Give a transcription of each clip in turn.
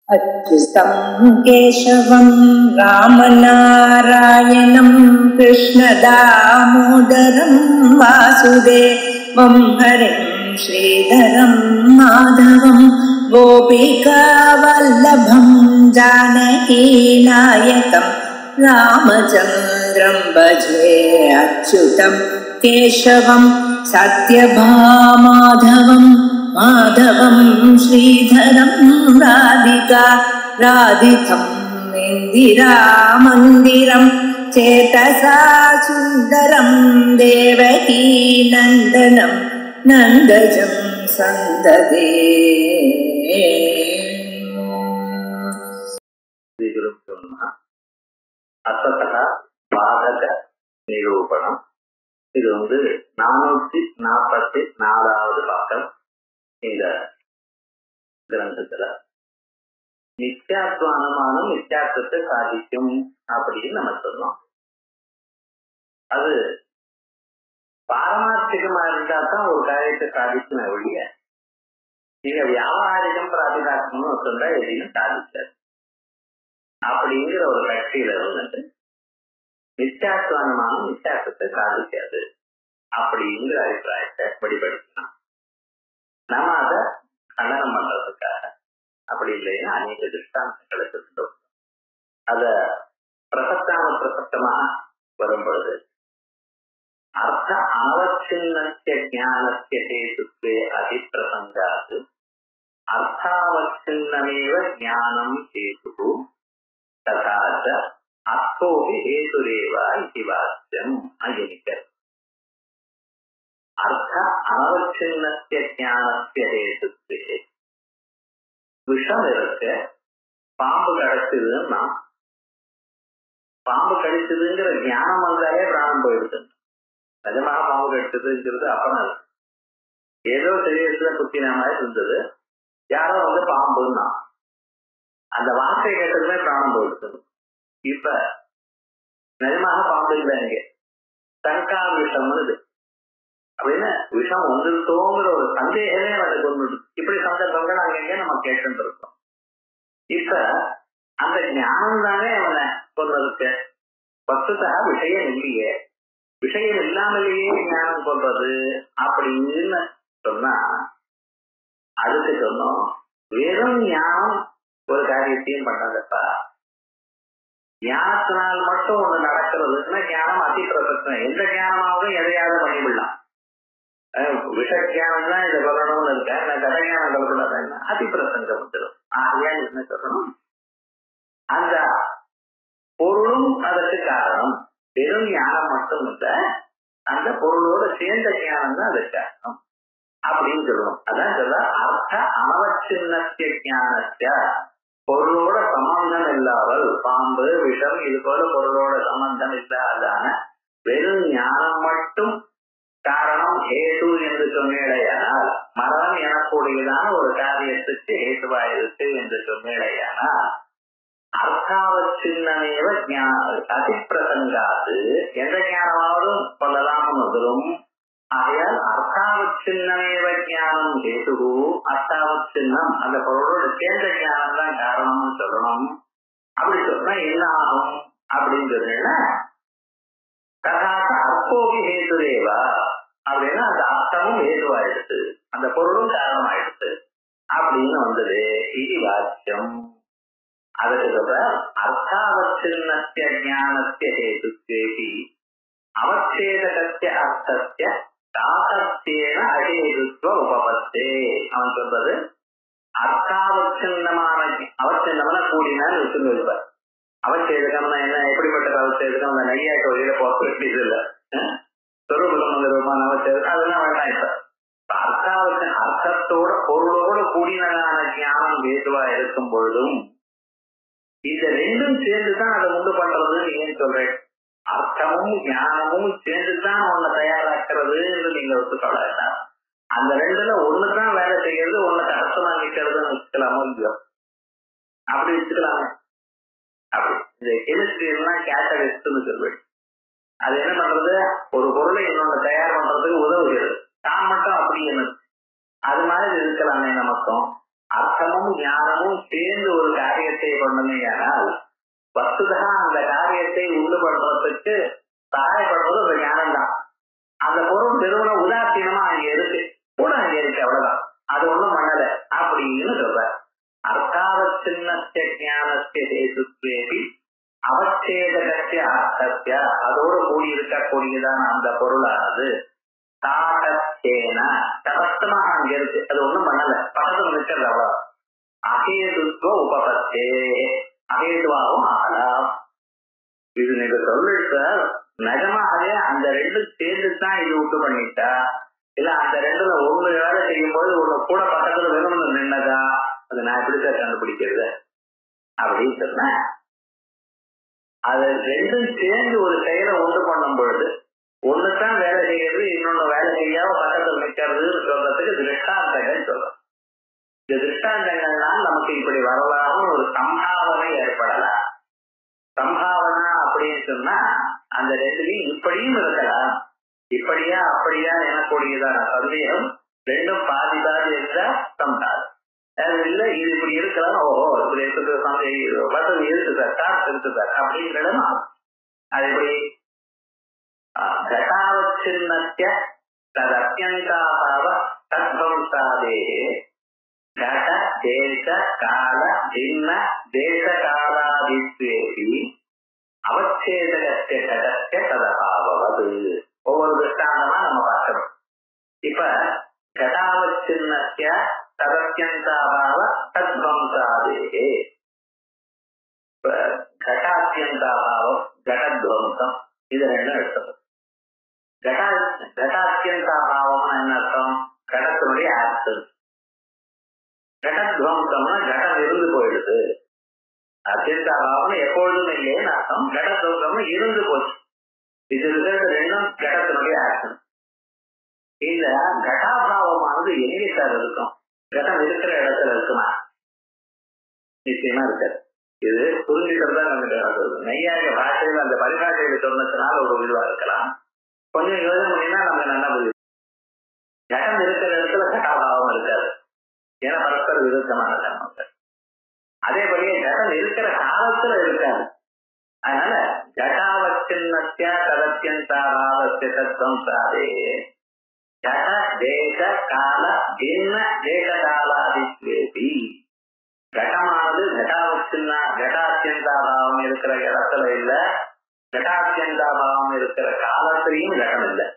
अच्युतं केशवं रामनारायणं कृष्णदामोदरं वासुदेवं हरिं श्रीधरं माधवं गोपिकावल्लभं जानकीनायकं रामचन्द्रं भजे। अच्युतं केशवं सत्यभामाधवं माधवं श्रीधरं राधिका राधितं इन्दिरामन्दिरं चेतसा सुन्दरं देवकी नन्दनं नन्दजं सन्ददे। அசதா பாதக நிரூபணம். இது 444வது பக்கம். இந்த கிரந்தத்துல நித்தியாத்வ அனுமானம் நித்தியாத்வத்தை சாதிக்கும் அப்படின்னு நம்ம சொன்னோம். அது பாரமார்த்திகமா இருந்தா தான் ஒரு காரியத்தை சாதிக்கும் ஒழிய நீங்க வியாபாரிகம் பிராதிகாரம்னு சொன்னா எதையும் சாதிச்சாரு. அப்படிங்கிற ஒரு கட்சியில இருந்துட்டு நித்தியாத்வ அனுமானம் நித்தியாத்வத்தை சாதிக்காது அப்படிங்கிற அபிப்பிராயத்தை வெளிப்படுத்தினான். நம்ம அதை கண்டனம் பண்றதுக்காக அப்படி இல்லைன்னா அநேக திருஷ்டாந்தங்களை சொல்லிட்டோம். அத பிரசக்தமாக வரும்பொழுது அர்த்த அனவச்சின்னஸ்ய ஞானஸ்ய ஹேதுத்வே அதிப்பிரசங்காது அர்த்தாவச்சின்னமேவ ஞானம் ஹேதுः ததா ச அர்த்தோபி ஹேதுரேவ இதி வாக்கியம் அங்கீகரிக்கிறது. அர்த்த அனவச்சின்னஸ்ய ஞானஸ்ய ஹேதுத்வே விஷம் இருக்கு, பாம்பு கடிச்சதுன்னா பாம்பு கடிச்சதுங்கிற ஞானம் வந்தாலே பிராணம் போயிடுது. நிஜமாக பாம்பு கடிச்சதுங்கிறது அப்புறம் ஏதோ சரீரத்துல குத்தின மாதிரி இருந்தது, யாரோ பாம்புன்னா அந்த வார்த்தை கேட்டதுமே பிராணம் போயிடுது. இப்ப நிஜமாக பாம்பு இல்லை, இங்க சங்கா விஷம் வருது அப்படின்னு விஷம் வந்துருத்தோங்கிற ஒரு சந்தேகமே அதை கொண்டு இப்படி சந்தர்ப்பங்கள் அங்கங்க நம்ம கேட்டு இருக்கோம். இப்ப அந்த ஞானம் தானே அவனை கொண்டதுக்கு வஸ்துதா விஷயம் இல்லையே, விஷயம் இல்லாமலேயே ஞானம் கொள்றது அப்படின்னு சொன்னா அதுக்கு சொன்னோம் வெறும் ஞானம் ஒரு காரியத்தையும் பண்ணாதப்பா. ஞானத்தினால் மட்டும் ஒண்ணு நடக்கிறதுன்னா ஞானம் அதி பிரசக்தம். எந்த ஞானமாவது எதையாவது பண்ணிவிடலாம். விஷ ஜானம் தான் இதை சொல்லணும்னு இருக்கேன், நான் கதைஞானம் சொல்லக்கூடாதுன்னா அதி பிரசங்கம் வந்துடும். ஆகையால் என்ன சொல்லணும், அந்த பொருளும் அதற்கு காரணம். வெறும் ஞானம் மட்டும் இல்ல, அந்த பொருளோட சேர்ந்த ஞானம் தான் அதற்கு காரணம் அப்படின்னு சொல்லணும். அதான் சொல்ல அர்த்த அனவச்சின்னஸ்ய ஞானஸ்ய, பொருளோட சம்பந்தம் இல்லாமல் பாம்பு விஷம் இது போல பொருளோட சம்பந்தம் இல்லாதான வெறும் ஞானம் மட்டும் காரணம் ஹேது என்று சொன்னேடையானால், மரணம் எனக்கூடியதான ஒரு காரியத்துக்கு ஹேதுவாயிருக்கு என்று சொன்னேடையானால் அர்த்தாவச்சின்னமேவ அதிப்பிரசங்காது எந்த ஞானமாவது சொல்லலாம்னு வரும். ஆகையால் அர்த்தாவச்சின்னமேவ ஞானம் ஹேது, அர்த்தாவச்சின்னம் அந்த பொருளோட சேர்ந்த ஞானம் தான் காரணம்னு சொல்லணும். அப்படி சொன்னா என்ன ஆகும் அப்படின்னு சொன்னா தகாச அர்த்தோபி ஹேதுரேவா அப்படின்னா அந்த அர்த்தமும் ஹேதுவாயிடுது, அந்த பொருளும் காரணமாயிடுது அப்படின்னு வந்தது. இது வாக்கியம். அதுக்கு சொல்ற அர்த்தாவச்சின்னஸ்ய ஞானஸ்ய ஹேதுத்வேபி அவச்சேதகஸ்ய அர்த்தஸ்ய தாசத்யேன அஹேதுத்வ உபபத்தே. அவன் சொல்றது அர்த்தாவச்சின்னமான அவச்சின்னமான கூடினான்னு வச்சுன்னு இருப்பார். அவச்சேதகம்னா என்ன, எப்படிப்பட்ட அவச்சேதகம்? அந்த நெய்யாக்க வழியில போக வேண்டியது இல்லை, சொரூபமான அவச்சேதகம் அதெல்லாம் வேண்டாம். இப்ப அர்த்தாவச்சன் அர்த்தத்தோட பொருளோட கூடினதான ஞானம் வேதுவா இருக்கும் பொழுதும் இந்த ரெண்டும் சேர்ந்துதான் அதை உண்டு பண்றதுன்னு ஏன் சொல்றேன்? அர்த்தமும் ஞானமும் சேர்ந்துதான் உன்னை தயாராக்குறது என்று நீங்க ஒத்துக்கொள்ள வேண்டாம். அந்த ரெண்டுல ஒண்ணுதான் வேலை செய்யறது, ஒண்ணுக்கு அர்த்தமா நிக்கிறதுன்னு வச்சுக்கலாமோ இல்லையோ? அப்படி வச்சுக்கலாமே. அப்படி இந்த கெமிஸ்ட்ரி எல்லாம் கேட்டலிஸ்ட்னு சொல்வேன். அது என்ன பண்றது, ஒரு பொருளை இன்னொன்னு தயார் பண்றதுக்கு உதவுகிறது, தான் மட்டும் அப்படி என்ன அது மாதிரி இருக்கலாமே. நமக்கும் அர்த்தமும் ஞானமும் சேர்ந்து ஒரு காரியத்தை பண்ணுமையானால் வஸ்துதா அந்த காரியத்தை உண்டு பண்றதுக்கு சகாயப்படுறது ஒரு ஞானம் தான். அந்த பொருள் பெருமள உதாசீனமா அங்க இருக்கு, கூட அங்க இருக்கு, அவ்வளவுதான், அது ஒண்ணும் பண்ணல அப்படின்னு சொல்ற. அர்த்தாவச்சின்னஸ்ய ஞானஸ்ய ஹேதுத்வேபி அவச்சேதகஸ்ய அர்த்தஸ்ய, அதோடு கூடி இருக்கக்கூடியதான அந்த பொருளானது தாட்டேன தடஸ்தமாக அங்க இருக்கு, அது ஒண்ணும் பண்ணல, பக்கத்துல நிற்கிறது, அவ்வளவு. அகேதுத்வ உபபத்தே, அகேதுவாகவும் ஆகலாம். இது நீங்க சொல்லிட்டு சார், நிஜமாகவே அந்த ரெண்டும் சேர்ந்துதான் இது உண்டு பண்ணிட்டா, இல்ல அந்த ரெண்டுல ஒண்ணு வேலை செய்யும் போது ஒண்ணு கூட பக்கத்துல வெறும் நின்னதா, அது நான் எப்படி சார் கண்டுபிடிக்கிறது அப்படின்னு சொன்ன. அது ரெண்டும் சேர்ந்து ஒரு செயலை உண்டு பண்ணும் பொழுது ஒண்ணுதான் வேலை செய்யறது, இன்னொன்னு வேலை செய்யாம பக்கத்துல நிற்கிறதுன்னு சொல்றதுக்கு திருஷ்டாந்தங்கள் சொல்றோம். இந்த திருஷ்டாந்தங்கள்னால் நமக்கு இப்படி வரலாம்னு ஒரு சம்பாவனை ஏற்படலாம். சம்பாவனா அப்படின்னு சொன்னா அந்த ரெண்டுலையும் இப்படியும் இருக்கலாம், இப்படியா அப்படியா எனக்கூடியதான சந்தேகம் ரெண்டும் பாதி பாதி இருந்தா சம்பாவம். இல்ல இது இப்படி இருக்கலாம், ஓஹோ இப்படி இருக்கிற சந்தேகம் வசதி இருக்கு சார், காசு இருக்கு சார் அப்படிங்கிறதும் அது எப்படி கட்டாவச்சின்னத்ய தத்யந்தாபாவ தத்வம்சாதே கட தேச கால பின்ன தேச காலாதித்வேபி அவச்சேதகஸ்ய கடஸ்ய ததபாவது. ஒவ்வொரு திருஷ்டாந்தமா நம்ம பார்க்கணும். இப்ப கடாவச்சின்னஸ்ய ததத்யந்தாபாவ தத்வம்சாதே, கடாத்யந்தாபாவம் கடத்வம்சம், இது ரெண்டும் எடுத்தது. கடாத்யந்தாபாவம்னா என்ன அர்த்தம்? கடத்தினுடைய ஆப்சன்ஸ். கடத்வம்சம்னா கடம் இருந்து போயிடுது. அத்தியந்தாபாவம் எப்பொழுதும் இல்லைன்னு அர்த்தம். கடத்வம்சம்னா இருந்து போச்சு. இது ரெண்டும் கடத்தினுடைய ஆப்சன்ஸ். இந்த கடாபாவமானது எங்கே சார் இருக்கும்? கடம் இருக்கிற இடத்துல இருக்குமா? நிச்சயமா இருக்காது. இது புரிஞ்சுக்கிறதா நமக்கு நெய்யாக பாஷையில அந்த பரிபாஷையில சொன்னதுனால ஒரு இதுவா இருக்கலாம். கொஞ்சம் யோசனை பண்ணினா நமக்கு நல்லா புரியுது. கடம் இருக்கிற இடத்துல கடாபாவம் இருக்காது, ஏன்னா பரஸ்பர விருத்தமான தர்மங்கள். அதே போலயே கடம் இருக்கிற காலத்துல இருக்காது. அதனால கடாவச்சின்னஸ்ய ததத்யந்தாபாவஸ்ய தத்வம்சாதே கட தேச கால பின்ன தேச காலாதித்வேபி, கடமானது கடாவச்சின்னா கடாத்யந்தாபாவம் இருக்கிற இடத்துல இல்ல, கடாத்யந்தாபாவம் இருக்கிற காலத்திலையும் கடம் இல்லை.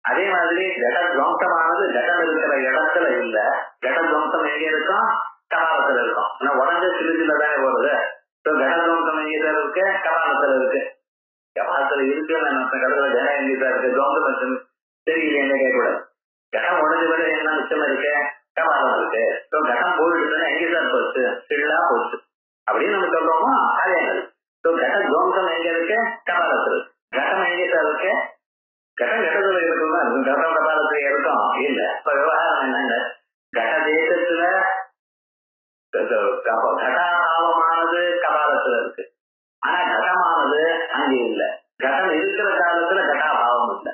அதே மாதிரி கடத்வம்சமானது கடம் இருக்கிற இடத்துல இல்ல, கடத்வம்சம் எங்க இருக்கும்? கபாலத்துல இருக்கும். ஆனா உடஞ்ச சிலுக்குல தானே போறது. கடத்வம்சம் எங்கதான் இருக்கு? கபாலத்துல இருக்கு. கபாலத்துல இருக்குன்னு கடத்துல கடம் எங்கதான் இருக்கு? துவம்சம் தெரியல என்ன கேட்கக்கூடாது. கடம் உடஞ்ச விட என்ன மிச்சம் இருக்கு? கபாலம் இருக்கு. கடம் போயிடுச்சுன்னா எங்கதான் போச்சு? சில்லா போச்சு அப்படின்னு நம்ம சொல்றோமோ அதே மாதிரி. கடத்வம்சம் எங்க இருக்கு? கபாலத்துல இருக்கு. கடம் எங்கதான் இருக்கு? கடம் கடத்துல இருக்குன்னா கடம் கபாலத்துல இருக்கும் இல்ல. இப்ப விவகாரம் என்னங்க, கட தேசத்துல கடாபாவமானது கபாலத்துல இருக்கு, ஆனா கடமானது அங்கே இல்லை. கடம் இருக்கிற காலத்துல கடாபாவம் இல்லை.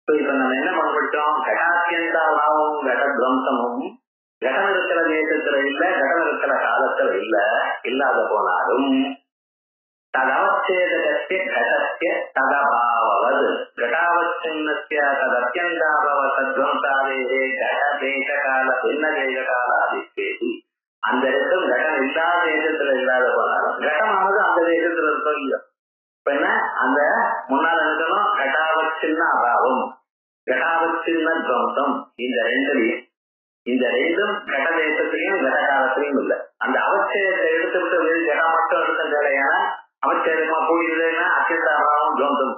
இப்ப நம்ம என்ன பண்ணிட்டோம்? கடாத்யந்தாபாவம் கடத்வம்சமும் கடம் இருக்கிற தேசத்துல இல்ல, கடம் இருக்கிற காலத்துல இல்ல. இல்லாத போனாலும் ததவச்சேதகஸ்ய கடஸ்ய ததபாவது கடாவச்சின்னஸ்ய ததத்யந்தாபாவ தத்வம்சாதே கட தேச கால பின்ன தேச காலாதித்வேபி, அந்த இடத்துல கடம் இல்லாத தேசத்துல இல்லாத போனாலும் கடமானது அந்த தேசத்துல இருக்கோ இல்லையோ. இப்ப என்ன அந்த முன்னால இருக்கணும் கடாவச்சின்ன அபாவம் கடாவச்சின்ன துவம்சம், இந்த ரெண்டுலையும் இந்த ரெண்டும் கட தேசத்திலையும் கட காலத்திலையும் இல்லை. அந்த அவச்சேதத்தை எடுத்துவிட்டு கடா மட்டும் எடுத்தேன்னா அவச்சேதமா போயிடுதுன்னா அத்தியந்தாபாவம் துவம்சம்.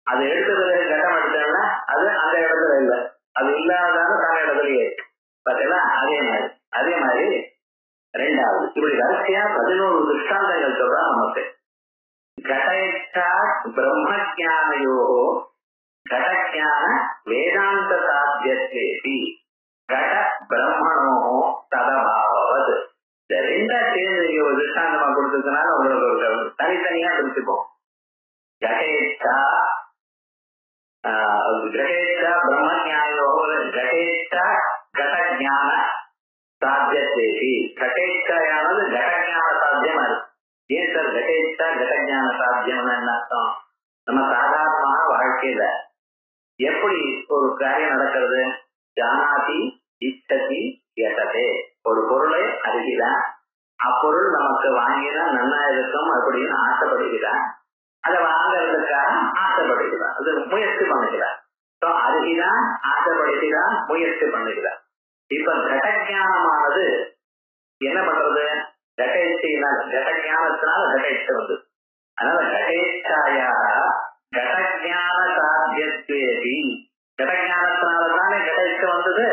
அது எடுத்ததுல கடம் எடுத்தேன்னா அது அந்த இடத்துல இல்லை, அது இல்லாதான தன இடத்துலயே பார்த்தீங்களா. அதே மாதிரி ரெண்டாவது இப்படி வரிசையா 11 திருஷ்டாந்தங்கள் சொல்றா நமக்கு. கடேச்சா பிரம்மஜானயோ கடஜான வேதாந்த சாத்தியத்தேபி கட பிரம்மணோ ததபாவது. இந்த ரெண்டா சேர்ந்து ஒரு திருஷ்டாந்தமா கொடுத்ததுனால உங்களுக்கு ஒரு தனித்தனியா பிரிச்சுப்போம். கடேச்சா பிரம்மஜானயோ கடேச்சா கடஜான சாத்தியத்தேபி. கடேச்சாயானது கடஜான சாத்தியம் கடஞான சாத்தியம்னு என்ன அர்த்தம்? நம்ம சாதாரணமாக வாழ்க்கையில எப்படி ஒரு காரியம் நடக்கிறது? ஜானாதி இச்சதி எட்டதே. ஒரு பொருளை அறிகிறான், அப்பொருள் நமக்கு வாங்கினா நன்னா இருக்கும் அப்படின்னு ஆசைப்படுகிறான், அதை வாங்கறதுக்காக ஆசைப்படுகிறான், அது முயற்சி பண்ணுகிறான். அறிகிறான், ஆசைப்படுகிறான், முயற்சி பண்ணுகிறான். இப்ப கடஞானமானது என்ன பண்றது? கடஞானத்தினால கடேச்சை வந்து, அதனால கடேச்சாயாக கடஞான சாத்தியத்வேதி, கடஞானத்தினாலதானே கடேச்சை வந்தது.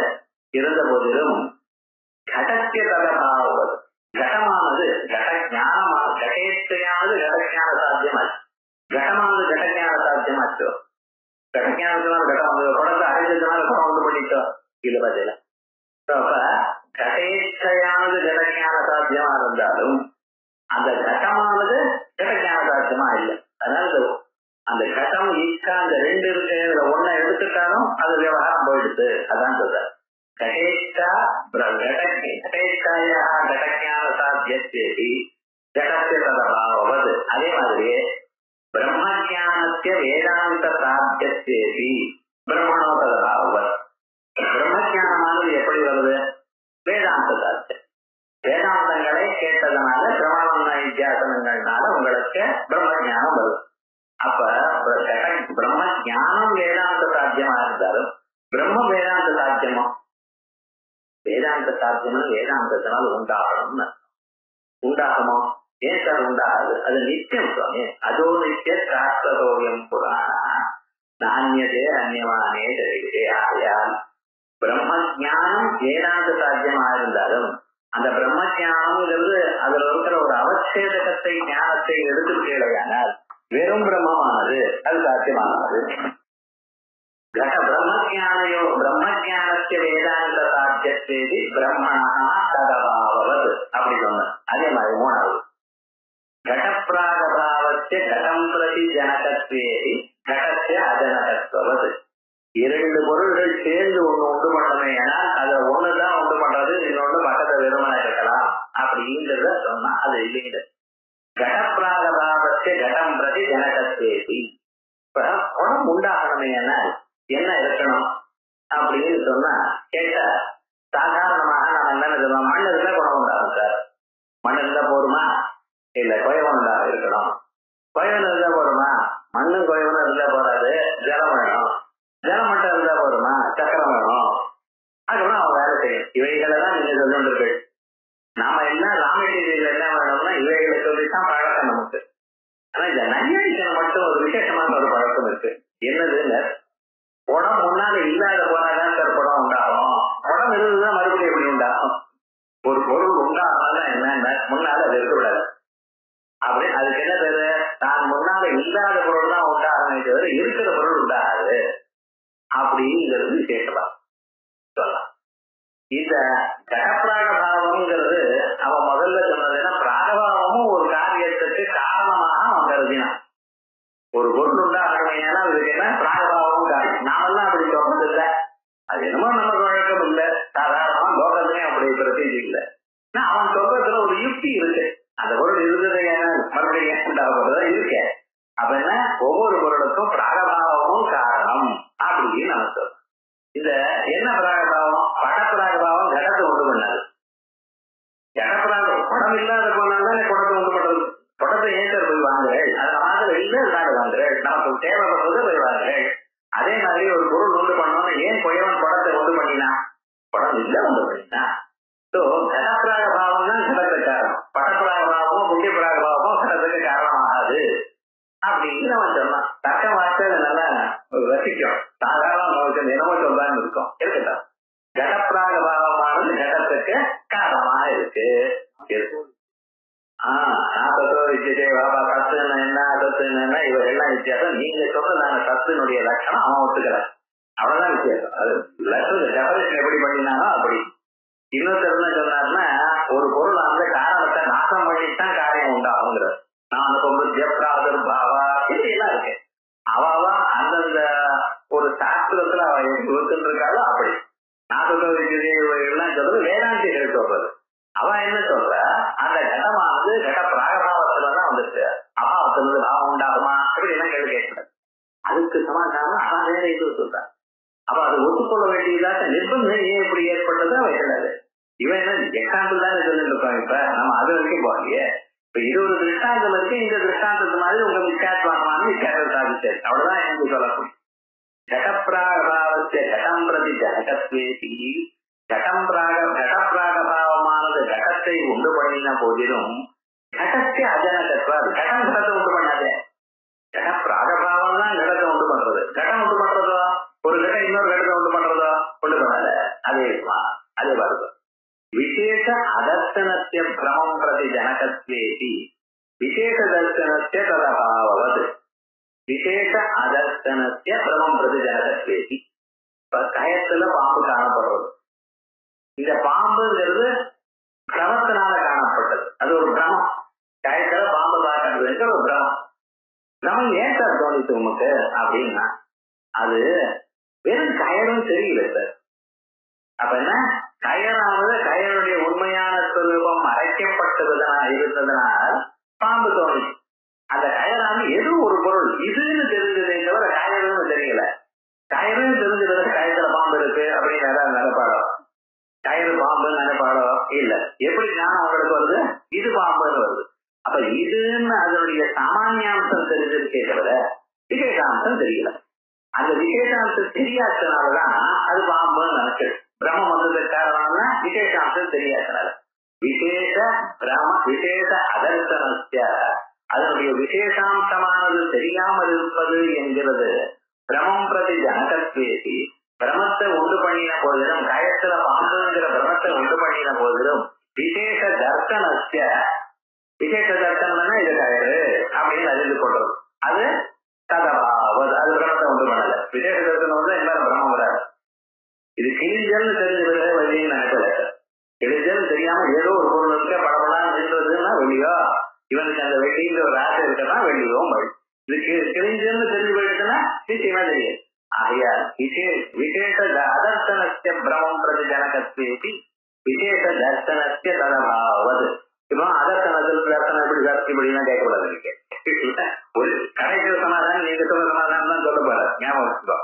இருந்த போதிலும் கடத்திய தகபாவது, கடமானது கடஞானமான கடேச்சையானது கடஞான சாத்தியமாச்சு, கடமானது கடஞான சாத்தியமாச்சோ. கடஞானத்தினால கடம் வந்து குடத்தை அறிஞ்சதுனால குடம் வந்து பண்ணிட்டோம் இல்ல பதில. அப்ப கடேச்சையானது கடஞான சாத்தியமா இருந்தாலும் அந்த கடமானது கடஞான சாத்தியமா இல்லை. அதனால அந்த கடம் ஈக்கா அந்த ரெண்டு இருக்கு, ஒன்ன எடுத்துட்டாலும் அது விவகாரம் போயிடுது. அதான் சொல்ற கடேச்சா கடேச்சாயா கடஞான சாத்தியத்தேதி கடத்திய ததபாவது. அதே மாதிரி பிரம்மஜானத்திய வேதாந்த சாத்தியத்தேதி பிரம்மணோ ததபாவது. பிரம்மஜானமானது எப்படி வருது? வேதாந்த சாத்தியம். வேதாந்தங்களை கேட்டதுனால பிரம்மண வித்தியாசனங்கள்னால உங்களுக்கு பிரம்மஜானம் வருது. அப்ப பிரம்ம ஜானம் வேதாந்த சாத்தியமா இருந்தாலும் பிரம்ம வேதாந்த சாத்தியமா? வேதாந்த சாத்தியம்னு வேதாந்தத்தினால் உண்டாகணும்னு உண்டாகுமோ? ஏன் சார் உண்டாகுது? அது நித்தியம் சுவாமி. அதோ நித்திய சாஸ்திரோயம் புராண நானியதே அந்நியமானே தெரியுதே. ஆகையால் பிரம்ம ஜானம் வேதாந்த சாத்தியமா இருந்தாலும் அந்த பிரம்ம ஜானம்ங்கிறது அதுல இருக்கிற ஒரு அவச்சேதகத்தை ஞானத்தை எடுத்துக்கலையானால் வெறும் பிரம்மமானது அது சாத்தியமானது. பிரம்மஜானயோ பிரம்மஜானத்திய வேதாந்த சாத்தியத்தேதி பிரம்மணா ததபாவது அப்படி சொன்ன. அதே மாதிரி மூணாவது கடப்பிராகபாவத்திய கடம் பிரதி ஜனகத்வேதி கடத்திய அஜனகத்துவது. இரண்டு பொருள்கள் சேர்ந்து ஒண்ணு உண்டு பண்ணணுமே, ஏன்னா அதுல ஒண்ணுதான் உண்டு பண்றது, இன்னொன்னு பக்கத்தை வெறுமனை இருக்கலாம் அப்படிங்கிறத சொன்னா அது இல்லைங்க. கடப்பிராகபாவத்திய கடம் பிரதி ஜனகத்வேதி. இப்ப குடம் உண்டாகணுமே என்ன இருக்கணும் அப்படின்னு சொன்னா கேட்ட சாதாரணமாக நம்ம என்ன சொல்லுவோம்? மண் இருந்தா குடம் உண்டாகும் சார். மண் இருந்தா போருமா? இல்ல குயவன் உண்டாக இருக்கணும். குயவன் இருந்தா போருமா? மண்ணும் குயவனும் இருந்தா போறாது, ஜலம் வேணும். ஜலம் மட்டும் இருந்தா போருமா? சக்கரம் வேணும். அதுக்கப்புறம் அவன் வேலை செய்யும். இவைகளெல்லாம் நீங்க சொல்லுங்கள். நாம என்ன ரா மெட்டீரியல் என்ன வேணும்னா இவைகளை சொல்லித்தான் பழக்கம் நமக்கு. ஆனா இந்த நையாயிரம் மட்டும் ஒரு விசேஷமான ஒரு பழக்கம் இருக்கு. என்னதுன்னு, குடம் முன்னால இல்லாத போனாதான் சார் குடம் உண்டாகும். குடம் இருந்துதான் மறுபடியும் எப்படி உண்டாகும்? ஒரு பொருள் உண்டாகனா என்ன முன்னால அது இருக்கக்கூடாது. அப்படி அதுக்கு என்ன பேரு? தான் முன்னால இல்லாத பொருள் தான் உண்டாகணும், தவிர இருக்கிற பொருள் உண்டாகாது அப்படிங்கிறது விசேஷமா சொல்லலாம். இந்த கடப்பிராக பாவம்ங்கிறது அவன் முதல்ல சொன்னதுன்னா பிராகபாவமும் ஒரு காரியத்துக்கு காரணமாக அவன் கருதினான். ஒரு பொருள் உண்டாகணும்னா அதுக்கு என்ன பிராகபாவமும் காரணம். நாமெல்லாம் அப்படி சொல்றது இல்லை. அது என்னமோ நமக்கு வழக்கம் இல்லை. சாதாரணமா லோகமே அப்படி பிரசித்தி இல்லை. அவன் சொல்றதுல ஒரு யுக்தி இருக்கு. அந்த பொருள் இருந்தது மறுபடியும் ஏன் உண்டாகிறதா இருக்கு. அப்ப என்ன, ஒவ்வொரு பொருளுக்கும் பிராகபாவமும் காரணம் அப்படின்னு நம்ம சொல்றோம். இந்த என்ன பிராகபாவம்? படப்பிராகபாவம் கடத்தை உண்டு பண்ணாது. கடப்பிராக குடம் இல்லாத போனால்தான் குடத்தை உண்டு பண்றது. குடத்தை ஏற்கர் போய் வாங்குறேன், அதுல வாங்குற இல்லை நாடு வாங்குறேன், நமக்கு தேவைப்படுறது போய் வாங்குறேன். அதே மாதிரி ஒரு பொருள் உண்டு பண்ணணும். ஏன் குயவன் குடத்தை உண்டு பண்ணினா? குடம் இல்லை உண்டு பண்ணினா. ஸோ கடப்பிராக பாவம் தான் கடத்துக்கு காரணம். படப்பிராக பாவமும் புண்ணிய பிராக பாவமும் கடத்துக்கு காரணமாகாது அப்படின்னு அவன் சொன்னான். தக்க வார்த்தை நல்லா ரசிக்கும். சாதாரண தினமோ சொல்றான்னு இருக்கும். இருக்கட்டும். கடப்பிராக பாவமானது கடத்துக்கு காரணமாக இருக்கு. சத்துன்னு என்ன சத்துன்னு என்ன இவரெல்லாம் வித்தியாசம். நீங்க சொல்றதான சத்துனுடைய லட்சணம் அவன் ஒத்துக்கல. அவ்வளவுதான் வித்தியாசம். அது லட்சணம் டெபரேஷன் எப்படி பண்ணினாலும் அப்படி. இன்னொருத்தர் என்ன சொன்னாருன்னா, ஒரு பொருள் அந்த காரணத்தை நாசம் பண்ணித்தான் காரியம் உண்டாகுங்கிறது. நான் பாவா இதெல்லாம் இருக்கு. அவா அந்தந்த ஒரு சாஸ்திரத்துல அவ எப்படி ஒத்துட்டு இருக்காளோ அப்படி. நான் எல்லாம் சொல்றது வேதாந்திகள் சொல்றது. அவ என்ன சொல்ற, அந்த கடமானது கட பிராகபாவத்துலதான் வந்துச்சு. அவ பாவம் உண்டாகுமா இப்படி எல்லாம் கேள்வி கேட்கக்கூடாது. அதுக்கு சமாதானம் அதான் வேற இது சொல்றாங்க. அப்ப அது ஒத்துக்கொள்ள வேண்டியதாக நிர்பந்தம் ஏன் இப்படி ஏற்பட்டது வைக்கிறாரு. இவன் என்ன எக்ஸாம்பிள் தான் சொல்லிட்டு இருக்கான். இப்ப நம்ம அது வரைக்கும் போகலையே. இப்ப இது ஒரு திருஷ்டாந்தம் இருக்கு. இந்த திருஷ்டாந்தத்து மாதிரி உங்க வித்தியாசமானு வித்தியாசம் சாதிச்சாரு. அவ்வளவுதான் எனக்கு சொல்லணும். கடப்பிராகபாவத்தை கடம் பிரதி ஜனகத்வேசி கடப்பிராகபாவமானது கடத்தை உண்டு பண்ணின போதிலும் கடத்தை அஜனகத்வாது கடம் கடத்தை உண்டு பண்ணாதே. கடப்பிராகபாவம் தான் கடத்தை உண்டு பண்றது. கடம் உண்டு பண்றதோ ஒரு கடம் இன்னொரு கடத்தை உண்டு பண்றதோ உண்டு பண்ணாத. அதே வருது. விசேஷ அதர்சனத்திய பிரமம் பிரதி ஜனகத்வேசி விசேஷ தர்சனத்திய ததபாவது விசேஷ அதர்சனத்திய பிரமம் பிரதி ஜனகத்வேசி. இப்ப கயத்துல பாம்பு காணப்படுறது. இந்த பாம்புங்கிறது பிரமத்தினால காணப்பட்டது. அது ஒரு பிரமம். கயத்துல பாம்பு பார்க்கறதுங்கிற ஒரு பிரமம். பிரமம் ஏன் சார் தோணித்து உமக்கு அப்படின்னா அது வெறும் கயரும் தெரியல சார். அப்ப என்ன கயரானது கயருடைய உண்மையான சொரூபம் இருந்ததுனால் பாம்பு தோணுச்சு. அந்த கயரானது ஏதோ ஒரு பொருள் இதுன்னு தெரிஞ்சதே தவிர கயருன்னு தெரியல. கயருன்னு தெரிஞ்சது கயத்துல பாம்பு இருக்கு அப்படின்னு நினைப்பாடோ, கயிறு பாம்புன்னு நினைப்பாடோ இல்ல. எப்படி ஞானம் அவங்களுக்கு வருது? இது பாம்புன்னு வருது. அப்ப இதுன்னு அதனுடைய சாமானியாம்சம் தெரிஞ்சிருக்கே தவிர விசேஷாம்சம் தெரியல. அந்த விசேஷாம்சம் தெரியாதனாலதான் அது பாம்புன்னு நினைச்சது. பிரம்மம் வந்ததுக்கு காரணம்னா விசேஷாம்சம் தெரியாதனால. விசேஷ அதர்சனத்திய அதனுடைய விசேஷாம்சமானது தெரியாமல் இருப்பது என்கிறது பிரமம் பிரதி ஜனகத்வேசி. பிரமத்தை உண்டு பண்ணின போதிலும் கயத்துல பாம்புங்கிற பிரமத்தை உண்டு பண்ணின போதிலும் விசேஷ தர்சனத்திய விசேஷ தர்சனம்னா இது கயிறு அப்படின்னு அறிந்து கொள்றது. அது ததபாவது அது பிரமத்தை உண்டு பண்ணல. விசேஷ தர்சனம் வந்து எல்லாரும் பிரமம் வராது. இது கிழிஞ்சல் தெரிஞ்சது வெளியின்னு நினைக்கல. கிழிஞ்சல் தெரியாம ஏதோ ஒரு பொருள் இருக்க படப்படான்னு நின்றதுன்னா வெளியோ, இவனுக்கு அந்த வெள்ளிங்கிற ஒரு ஆசை இருக்கா வெளியோ வழி. இது கிழிஞ்சல்னு தெரிஞ்சு போயிடுச்சுன்னா நிச்சயமா தெரியாது. ஆகையால் விசேஷ அதர்சனத்திய பிரமம் பிரதி ஜனகத்வேசி விசேஷ தர்சனத்திய ததபாவது. இப்போ அதர்சனத்தில் தர்சனம் எப்படி இப்படின்னா கேட்கக்கூடாது. நீங்க ஒரு கடைசிய சமாதானம் நீங்க சொல்ற சமாதானம் தான் சொல்ல போற ஞாபகம் வச்சுக்கோ.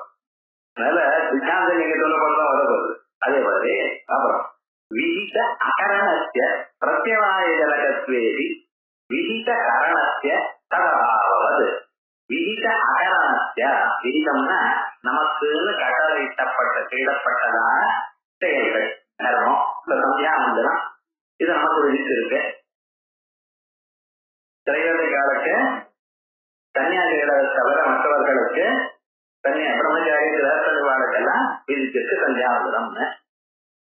அதனால சித்தாந்தம் நீங்க சொல்ல போறதான் வரப்போகுது. அதே மாதிரி அப்புறம் விஹித அகரணத்திய பிரத்யவாய ஜனகத்வேசி விஹித கரணத்திய ததபாவது. விஹித அகரணத்திய விஹிதம்னா நமக்குன்னு கையிடப்பட்டதான செயல்கள் தர்மம். இந்த சந்தியாவந்தனம் இது நமக்கு விதிச்சிருக்கு. திரையோதை காலத்து சன்னியாசிகளை தவிர மற்றவர்களுக்கு பிரம்மச்சாரி கிரகவாளுக்கெல்லாம் விதிச்சிருக்கு சந்தியாவந்தனம்னு.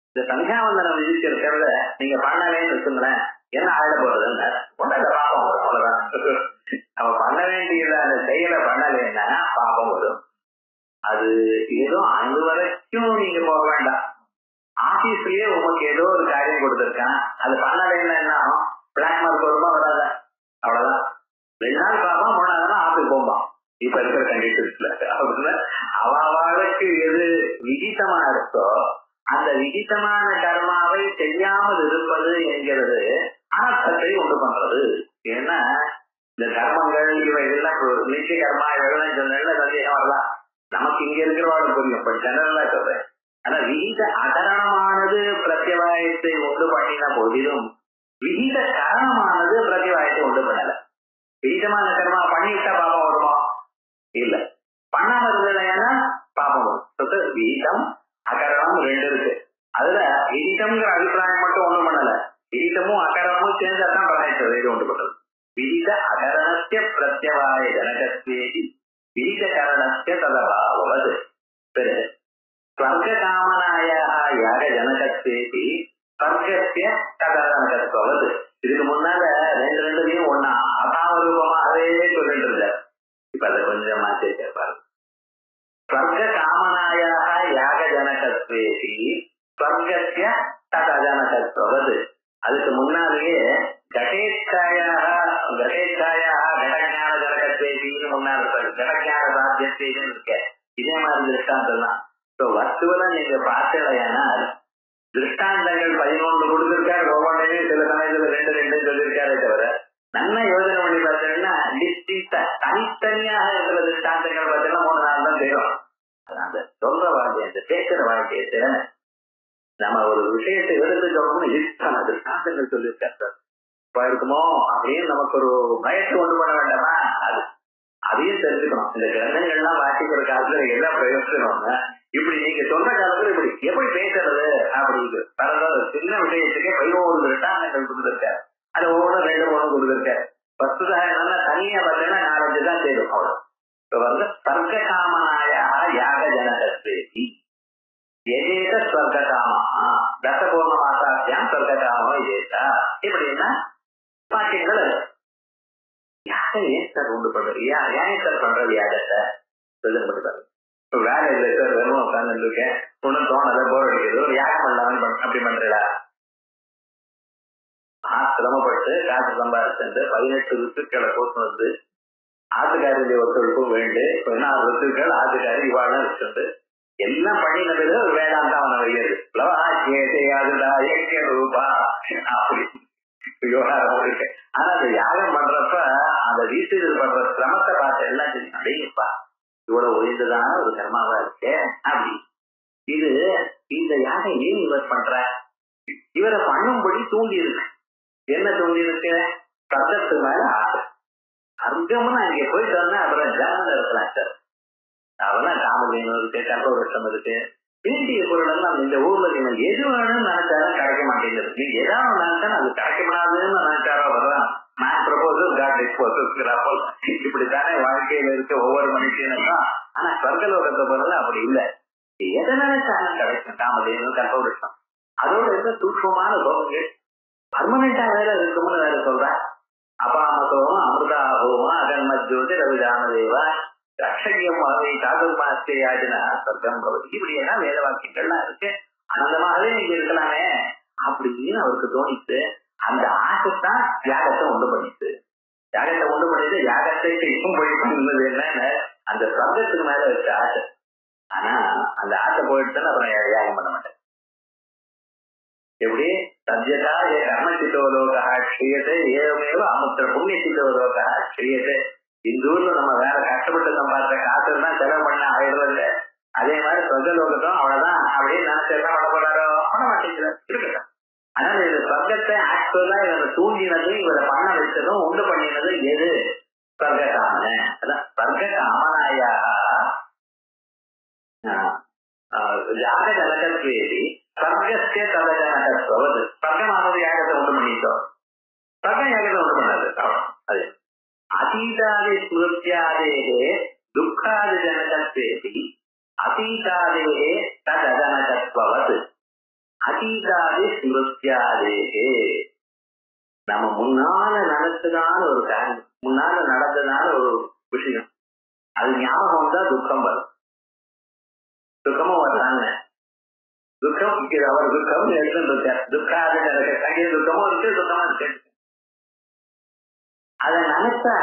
இந்த சந்தியாவந்தனம் விதிச்சிருக்கிறத நீங்க பண்ணவேன்னு இருக்குங்களேன், என்ன ஆயிட போறதுன்னு ஒன்றும் பாப்பம் வரும். அவ்வளவுதான். நம்ம பண்ண வேண்டியத அந்த செயலை பண்ணலைன்னா பாப்பம் வரும். அது ஏதோ அந்த வரைக்கும் நீங்க போக வேண்டாம். ஆபீஸ்லயே உங்களுக்கு ஏதோ ஒரு காரியம் கொடுத்துருக்கான், அது பண்ணலைன்னா என்ன ஆகும்? பிளாக் மார்க் வருமா வராத? அவ்வளவுதான். 2 நாள் பார்ப்போம், 3ஆவது நாள் ஆபீஸ் போம்பான். இப்ப இருக்கிற கண்டிஷன்ஸ்ல அப்படின்னு அவளுக்கு எது விகிதமா இருக்கோ அந்த விகிதமான கர்மாவை செய்யாமல் இருப்பது என்கிறது அனர்த்தத்தை உண்டு பண்றது. ஏன்னா இந்த கர்மங்கள் இவைகள்லாம் நிச்சய கர்மா இவைகள்லாம் சொன்ன சந்தேகம் வரலாம். நமக்கு இங்க இருக்கிறவாளும் புரியும், பட் ஜெனரலா சொல்றேன். ஆனா விகித அதரணமானது பிரத்யவாயத்தை உண்டு பண்ணின போதிலும் விகித கரணமானது பிரத்யவாயத்தை உண்டு பண்ணல. விகிதமான கர்மா பண்ணிவிட்டா பாபம் வருமா? இல்ல. பண்ணாம இருந்ததுன்னா பாபம் வரும். விகிதம் அகரணம் 2 இருக்கு. அதுல விகிதம்ங்கிற அபிப்பிராயம் மட்டும் ஒண்ணும் பண்ணல. விகிதமும் அகரணமும் சேர்ந்தாதான் பிராயத்தை உண்டு பண்றது. விகித அகரணத்திய பிரத்யவாய ஜனகத்வேதி விகித கரணத்திய ததபாவது. பிறகு ஸ்வர்க காமனாயாக யாக ஜனகத்வேதி ஸ்வர்கத்திய ததனகத்வது. இதுக்கு முன்னால 2 ஒன்னா அபாவ ரூபமாகவே சொல்லிட்டு இருந்தார். இப்ப அதை கொஞ்சம் மாற்றி பாருங்க. ஸ்வர்க காமனாயாக யாக ஜனகத்வேதி ஸ்வர்கத்திய ததனகத்வது. அதுக்கு முன்னாலேயே கடேச்சாயாக கடஞான ஜனகத்வேதின்னு முன்னாடி கடஞான சாத்தியத்தேன்னு இருக்க. இதே மாதிரி திருஷ்டாந்தம் தான். வஸ்துவல நீங்க பார்த்தலையானால் திருஷ்டாந்தங்கள் 11 கொடுத்திருக்காரு. ஒவ்வொன்றையும் சில சமயத்துல 2 சொல்லியிருக்காரே தவிர நன்மை யோஜனை பண்ணி பார்த்தீங்கன்னா டிஸ்டிங்டா தனித்தனியாக இருக்கிற திருஷ்டாந்தங்கள் பார்த்தீங்கன்னா 3 நாள் தான் தெரியும். அந்த சொல்ற வாழ்க்கை, அந்த பேசுற வாழ்க்கையை நம்ம ஒரு விஷயத்தை எடுத்து சொல்லணும்னு இத்தனை திருஷ்டாந்தங்கள் சொல்லியிருக்காரு. இப்ப இருக்குமோ அப்படின்னு நமக்கு ஒரு பயத்தை கொண்டு பண்ண வேண்டாமா? அதையும் தெரிஞ்சுக்கணும். இந்த கிரந்தங்கள்லாம் வாசிக்கிற காலத்துல என்ன பிரயோஜனம்னா, இப்படி நீங்க சொல்ற காலத்துல இப்படி எப்படி பேசுறது அப்படின்னு பரவாயில்ல. சின்ன விஷயத்துக்கே 11 திருஷ்டாந்தங்கள் கொடுத்துருக்காரு. அது ஒவ்வொன்றும் 2 கொடுத்துருக்காரு. வஸ்துதா என்னன்னா தனியா பார்த்தீங்கன்னா 4-5 தான் தேடும். அவ்வளவு. இப்ப வந்து ஸ்வர்க காமனாயா யாக ஜனகத்வேதி எதேத ஸ்வர்க காமா தசபூர்ண மாசாத்தியாம் ஸ்வர்க காமோ இதேதா இப்படின்னா வாக்கியங்கள். யாரை ஏன் சார் உண்டு பண்றது? ஏன் சார் பண்றது யாகத்தை? சொல்லுங்க. இப்ப வேலை இல்லை சார், வெறும் உட்கார்ந்து இருக்கேன், ஒன்னும் தோணலை, போர் அடிக்கிறது, ஒரு யாகம் பண்ணலாம் அப்படி பண்றா? சிரமப்பட்டு காசு சம்பாதிச்சு 18 ருத்துக்களை போட்டு வந்து ஆத்துக்காரி ஒத்துழைப்பும் வேண்டு 14 ருத்துக்கள் ஆத்துக்காரி இவாழ்லாம் வச்சுட்டு எல்லாம் பண்ணினது ஒரு வேளாண் தான் அவனை வைக்கிறது. ரூபா அப்படி விவகாரம் இருக்கு. ஆனா அந்த யாகம் பண்றப்ப அந்த வீட்டுகள் பண்ற சிரமத்தை பார்த்து எல்லாம் சரி அடையப்பா இவ்வளவு உயர்ந்ததான ஒரு கர்மாவா இருக்கு அப்படி. இது இந்த யாகம் ஏன் இவர் பண்ற? இவரை பண்ணும்படி தூண்டி இருக்கு. என்ன தூண்டி இருக்கு? சத்தத்து மேல ஆசை. அர்த்தம்னு அங்கே போயிட்டு வந்தா அப்புறம் ஜாமன் இருக்கலாம் சார். அவெல்லாம் காமதேனு இருக்கு, கற்பவருஷம் இருக்கு, வேண்டிய பொருள் எல்லாம் இந்த ஊர்ல நீங்க எது வேணும்னு நினைச்சாலும் கிடைக்க மாட்டேங்குது. நீங்க ஏதாவது நினைச்சாலும் அது கிடைக்கப்படாதுன்னு நினைச்சாரோ வரலாம். நான் ப்ரொபோசல் காட் டிஸ்போசல் இப்படித்தானே வாழ்க்கையில இருக்க ஒவ்வொரு மனுஷனும். ஆனா ஸ்வர்கலோகத்தை பொருள் அப்படி இல்லை. எதை நினைச்சாலும் கிடைக்கும். காமதேனு கற்பவருஷம் அதோட இருக்க சூட்சமான போகங்கள் பர்மனண்டா வேற இருக்கும்னு வேற சொல்றேன். அபாமசோகம் அமிர்தாபோகம் அகன்மஜோதி ரவிதானதேவா ரட்சகியம் அவை சாதுர்மாஸ்தியாஜன சர்க்கம் இப்படி எல்லாம் வேத வாக்கியங்கள்லாம் இருக்கு. ஆனந்தமாகவே நீங்க இருக்கலாமே அப்படின்னு அவருக்கு தோணித்து அந்த ஆசைத்தான் யாகத்தை உண்டு பண்ணிச்சு. யாகத்தை உண்டு பண்ணிட்டு யாகத்தை இப்பவும் போய் பண்ணது என்னன்னு அந்த சர்க்கத்துக்கு மேல வச்ச ஆசை. ஆனா அந்த ஆசை போயிடுச்சுன்னு அப்புறம் யாகம் பண்ண மாட்டேன். எப்படி சத்யதா ஏ கர்ம சித்தோலோகா ஸ்ரீயத்தை ஏவமேவ அமுத்திர புண்ணிய சித்தோலோகா ஸ்ரீயத்தை. இந்த ஊர்ல நம்ம வேற கஷ்டப்பட்டு சம்பாதிச்ச காசுதான் செலவு பண்ண ஆயிடுறது. அதே மாதிரி சொர்க்கலோகத்தும் அவ்வளவுதான் அப்படின்னு நினைச்சு என்ன பண்ண போறாரோ பண்ண மாட்டேங்கிறார் இருக்கட்டும். அதனால இந்த சொர்க்கத்தை ஆக்சுவலா இவரை தூண்டினது இவரை பண்ண வச்சதும் உண்டு பண்ணினது எது? ஸ்வர்க காமன. அதான் ஸ்வர்க காமனாயா யாக ஜனகத்வேதி ஸ்வர்கஸ்ய ததஜனகத்வது. ஸ்வர்கமானது யாகத்தை உண்டு பண்ணிட்டோம், ஸ்வர்கம் யாகத்தை உண்டு பண்ணாது. அது அதீதாதி ஸ்மிருத்யாதேகே துக்காதி ஜனகத்வேதி அதீதாதேகே ததஜனகத்வது. அதீதாதி ஸ்மிருத்யாதேகே நம்ம முன்னால நடந்ததான ஒரு காரியம், முன்னால நடந்ததான ஒரு விஷயம், அது ஞாபகம் வந்தா துக்கம் வரும். துக்கமும் வர்றாங்க. துக்கம் அவர் துக்கம் எடுத்துருக்கார். துக்காதி ஜனக துக்கமும் இருக்கு, துக்கமும் இருக்கு. அதை நினைச்சா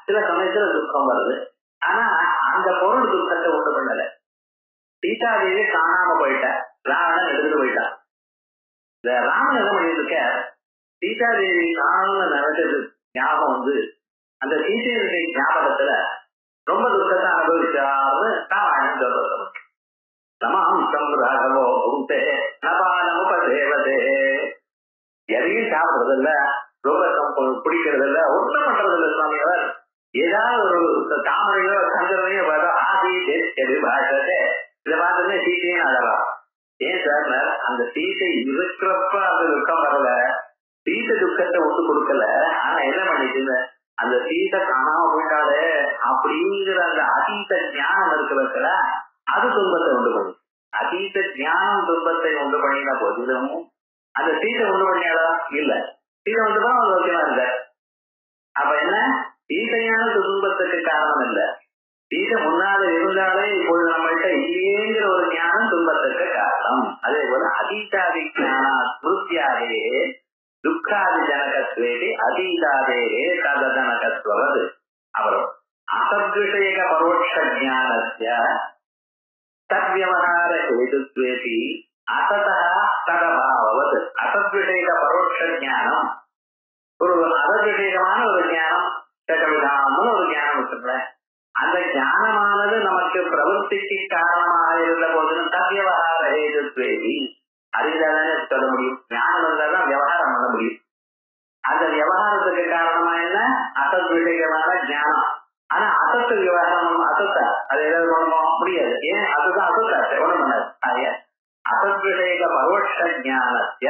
சில சமயத்துல துக்கம் வருது. ஆனா அந்த பொருள் துக்கத்தை உண்டு பண்ணல. சீதாதேவி காணாம போயிட்டா, ராவணன் எடுத்துட்டு போயிட்டான். இந்த ராமன் என்ன பண்ணிட்டு இருக்க, சீதாதேவி காணணும்னு நினைச்சது ஞாபகம் வந்து அந்த சீதையுடைய ஞாபகத்துல ரொம்ப துக்கத்தை அனுபவிச்சார்னு ராமாயணம் சொல்றது. சமாம்சம் ராகவோ பூத்தே நபானமுபதேவதே. எதையும் சாப்பிடுறது இல்ல, ரொம்ப பிடிக்கிறது இல்ல, ஒன்றும் பண்றது இல்ல சுவாமி. அவர் ஏதாவது ஒரு தாமரையோ சந்திரனையோ ஆதி பாஷதே இதை பார்த்துமே சீத்தையும் அழலாம். ஏன் சார் அந்த சீத்தை இருக்கிறப்ப அந்த துக்கம் வரல, சீத்தை துக்கத்தை ஒத்து கொடுக்கல. ஆனா என்ன பண்ணிட்டு அந்த சீத்தை காணாம போயிட்டாலே அப்படிங்கிற அந்த அதீத ஞானம் இருக்கிறதுல அது துன்பத்தை உண்டு பண்ணி. அதீத ஞானம் துன்பத்தை உண்டு பண்ணின போதிலும் அந்த சீத்தை உண்டு பண்ணியாலா இல்ல, சீதை வந்துதான் அவங்க ஓகேவா இல்ல. அப்ப என்ன, சீதையான துன்பத்துக்கு காரணம் இல்ல, சீதை முன்னால இருந்தாலே இப்பொழுது நம்மள்கிட்ட இல்லையேங்கிற ஒரு ஞானம் துன்பத்துக்கு காரணம். அதே போல அதீதாதி ஞானா ஸ்மிருத்யாதே துக்காதி ஜனகத்வேதி அதீதாதே ததஜனகத்வது. அப்புறம் அசத்விஷயக பரோட்ச ஞானஸ்ய தத்வியவகார ஹேதுத்வேதி அசதா ததபாவது. அசத்விஷயக பரோட்ச ஞானம், ஒரு அசத்விஷயகமான ஒரு ஞானம், கவிதாமன்னு ஒரு ஞானம் வச்சுக்கிறேன். தேவி. அறிந்தாதானே சொல்ல முடியும். ஞானம் இருந்தால்தான் விவகாரம் பண்ண முடியும். அந்த விவகாரத்துக்கு காரணமா என்ன? அசத் விஷயமான ஞானம். ஆனா அசத்து விவகாரம் அசத்தா அது ஏதாவது பண்ண முடியாது. ஏன்? அதுதான் அசத்தா ஒண்ணும் பண்ணாது. அசத் விஷய பரோட்ச ஞானத்திய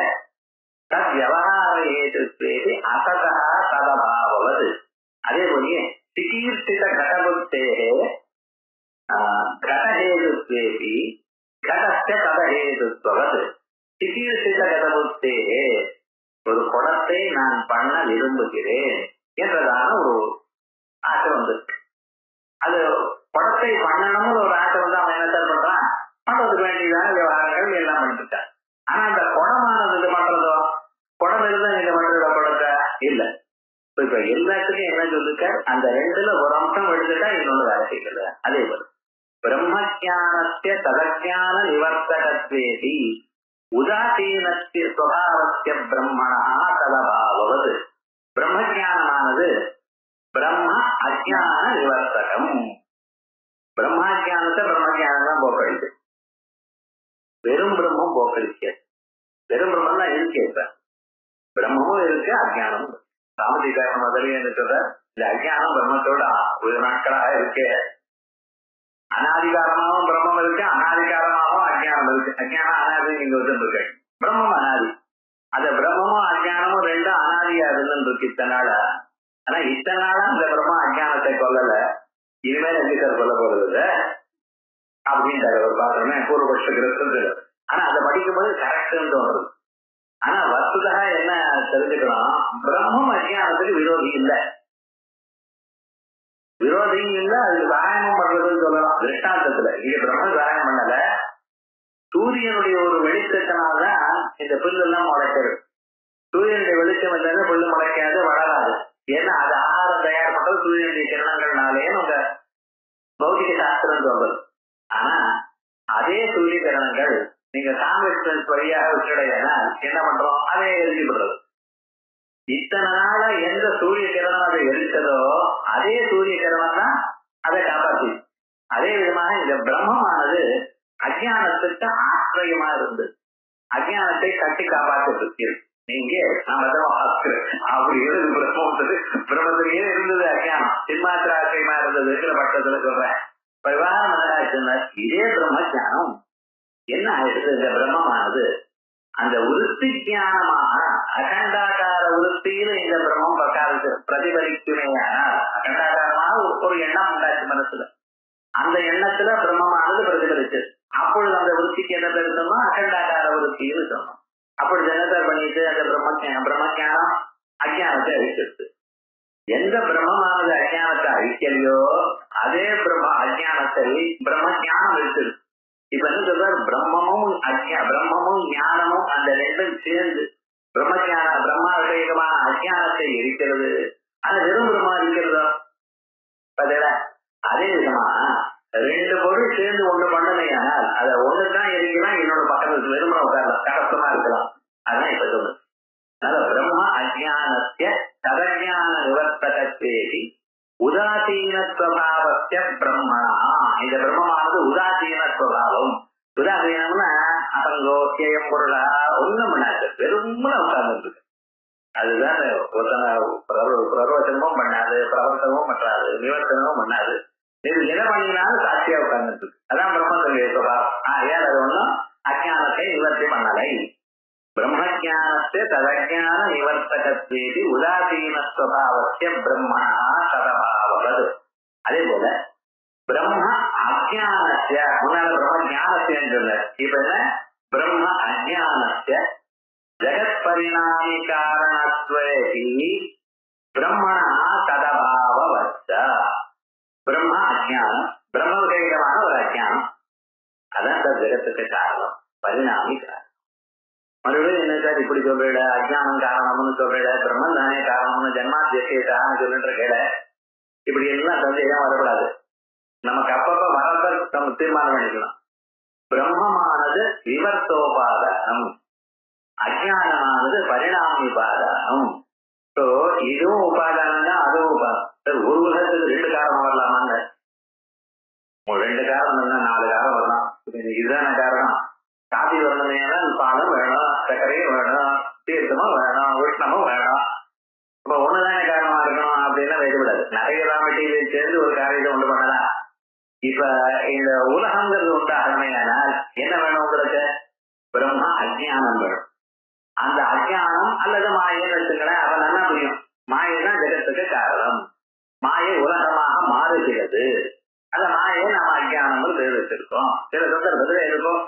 தத் விவகார ஏதுத்வேதி அசதா ததபாவது. அதே போலயே சிகீர்த்தித கடபுத்தேகே கடஹேதுத்வேதி கடஸ்ய ததஹேதுத்வது. சிகீர்த்தித கடபுத்தேகே ஒரு குடத்தை நான் பண்ண விரும்புகிறேன் என்றதான ஒரு ஆசை வந்திருக்கு. அது குடத்தை பண்ணணும்னு ஒரு ஆசை வந்து அவன் என்ன பண்றான், பண்றதுக்கு வேண்டியதான விவகாரங்கள் எல்லாம் பண்ணிட்டு இருக்கான். ஆனா அந்த குடமானது இது பண்றதோ, குடம் இருந்தா நீங்க பண்ற குடத்த இல்ல. இப்ப எல்லாத்துக்கும் என்ன சொல்லிருக்க, அந்த ரெண்டுல ஒரு அம்சம் எடுத்துட்டா இன்னொன்னு வேலை செய்யல. அதே போல பிரம்மஜானஸ்ய ததஜான நிவர்த்தகத்வேதி உதாசீனஸ்ய ஸ்வபாவஸ்ய பிரம்மணா ததபாவது. பிரம்மஜானமானது பிரம்ம அஜான நிவர்த்தகம். பிரம்மாஜானத்தை பிரம்மஜானம் தான் போக்கடிச்சு, வெறும் பிரம்மம் போக்கடிக்க. வெறும் பிரம்மம் தான் இருக்கு. இப்ப பிரம்மமும் இருக்கு, அஜானமும். சாமதிகாரம் முதலே இருக்கிற இந்த அஜானம் பிரம்மத்தோட ஒரு நாட்களாக இருக்கு. அனாதிகாரமாகவும் பிரம்மம் இருக்கு, அனாதிகாரமாகவும் அஜானம் இருக்கு. அஜானம் அனாதி நீங்க வச்சுருக்கு, பிரம்மம் அனாதி. அந்த பிரம்மமும் அஜானமும் ரெண்டும் அனாதியா இருந்துருக்கு இத்தனால. ஆனா இத்தனை நாளா அந்த பிரம்ம அஜானத்தை கொல்லல, இனிமேல் எப்படி சார் கொல்ல போறது அப்படின்ட்டு ஒரு பாத்திரமே பூர்வபட்ச. ஆனா அதை படிக்கும்போது கரெக்ட்னு தோன்றது. ஆனா வஸ்துதா என்ன தெரிஞ்சுக்கணும், பிரம்மம் அஜானத்துக்கு விரோதி இல்லை. விரோதியும் இல்ல, அது சாயனம் பண்றதுன்னு சொல்லலாம். திருஷ்டாந்தத்துல இங்க பிரம்ம சாயனம் பண்ணல, சூரியனுடைய ஒரு வெளிச்சத்தினால்தான் இந்த புல்லு எல்லாம் முளைக்கிறது. சூரியனுடைய வெளிச்சம் இல்லைன்னா புல்லு முளைக்காது, வளராது. ஏன்னா அது ஆகாரம் தயார் பண்றது சூரியனுடைய கிரணங்கள்னாலே உங்க பௌதிக சாஸ்திரம் சொல்றது. ஆனா அதே சூரிய கிரணங்கள் நீங்க கான்வெக்ஷன்ஸ் வழியாக விட்டுடையா என்ன பண்றோம், அதே எரிஞ்சுப்படுறது. இத்தனை நாள எந்த சூரிய கிரணம் அதை எரிச்சதோ அதே சூரிய கிரணம் தான் அதை காப்பாற்றி. அதே விதமாக இந்த பிரம்மமானது அஜானத்துக்கு ஆசிரியமா இருந்து அஜானத்தை கட்டி காப்பாற்று. நீங்க அப்படி இருந்தது பிரம்மம், பிரம்மத்திலேயே இருந்தது அஜானம், சின்மாத்திர ஆசிரியமா இருந்தது இருக்கிற பட்சத்துல சொல்றேன். விவகாரம் என்ன ஆச்சுன்னா, இதே பிரம்ம ஜானம் என்ன ஆயிடுது, இந்த பிரம்மமானது அந்த விருத்தி ஜானமாக அகண்டாகார விருத்தியில இந்த பிரம்மம் பிரதிபலிக்குமேயானால், அகண்டாகாரமாக ஒரு எண்ணம் உண்டாச்சு மனசுல, அந்த எண்ணத்துல பிரம்மமானது பிரதிபலிச்சு, அப்பொழுது அந்த விருத்திக்கு என்ன பேர் சொன்னோம், அகண்டாகார விருத்தின்னு சொன்னோம். அப்படி ஜனதர் பண்ணிட்டு அந்த பிரம்மஜானம் அஜானத்தை அழிச்சிருச்சு. எந்த பிரம்மமானது அஜானத்தை அழிக்கலையோ அதே அஜானத்தை பிரம்மஜானம் அழிச்சிருச்சு. இப்ப என்ன சொல்றாரு, பிரம்மமும் ஞானமும் அந்த ரெண்டும் சேர்ந்து பிரம்மா விஷயமான அஜானத்தை எரிக்கிறது. ஆனா வெறும் பிரம்மா இருக்கிறதோ அதே விதமா ரெண்டு பொருள் சேர்ந்து ஒண்ணு பண்ணலையானால் அதை ஒண்ணுதான் எரிக்கலாம், இன்னொரு பக்கத்துல வெறுமனை உட்காரலாம், கஷ்டமா இருக்கலாம். அதான் இப்ப சொல்லுது. அதனால பிரம்ம அஜானஸ்ய ததஜான நிவர்த்தகத்வேதி உதாசீனஸ்வபாவஸ்ய பிரம்மணா. இந்த பிரம்மமானது உதாசீன ஸ்வபாவம். உதாசீனம்னா அசங்கோக்கியம் பொருளா ஒண்ணும் பண்ணாது, வெறுமனை உட்கார்ந்து. அதுதான் பிரரோச்சனமும் பண்ணாது, பிரவர்த்தனமும் பண்ணாது, நிவர்த்தனமும் பண்ணாது. இது எதை பண்ணினாலும் சாட்சியா உட்கார்ந்து. அதான் பிரம்மத்துடைய சுபாவம். ஏன் அது ஒண்ணும் அஜானத்தை நிவர்த்தி பண்ணலை. பிரம்மஜானத்தை ததஜான நிவர்த்தகத்வேதி உதாசீனஸ்வபாவஸ்ய பிரம்மணா சதபாவது. அதே போல பிரம்ம அஜானஸ்ய, முன்னால பிரம்ம ஜானஸ்யன்னு சொல்ல, இப்ப என்ன பிரம்ம அஜானஸ்ய ஜெகத் பரிணாமி காரணத்வேதி பிரம்மணா ததபாவவச்ச. பிரம்ம அஜானம், பிரம்ம விதமான ஒரு அஜானம், அதான் சார் ஜெகத்துக்கு காரணம், பரிணாமி காரணம். மறுபடியும் என்ன சார் இப்படி சொல்ற, அஜானம் காரணம்னு சொல்ற, பிரம்மன் தானே காரணம்னு ஜென்மாத்தியேதான்னு சொல்லுன்ற கேட, இப்படி எல்லாம் சந்தேகம் வரக்கூடாது. நமக்கு அப்பப்ப வரத நம்ம தீர்மானம் பண்ணிக்கலாம். பிரம்மமானது விவர்த்தோபாதானம், அஜானமானது பரிணாமி உபாதானம். ஸோ இதுவும் உபாதானம் தான், அதுவும் உபாதானம். ஒரு உலகத்துக்கு ரெண்டு காரணம் வரலாமாங்க? ரெண்டு காரணம் இருந்தா 4 காரணம் வரலாம். இதுதான காரணம். சாதி வரணுமே இப்ப இந்த உலகங்கிறது உண்டாகணுமையானால் என்ன வேணும் உங்களுக்கு? பிரம்மா அஜ்ஞானம் வேணும். அந்த அஜ்ஞானம் அல்லது மாயன்னு வச்சுங்களேன், அவன் நல்லா புரியும். மாயைதான் ஜெகத்துக்கு காரணம். மாயை உலகமாக மாறுகிறது. அந்த மாயை நம்ம அஜ்ஞானம் பேர் வச்சிருக்கோம். சில சந்தர்ப்பத்துல இருக்கும்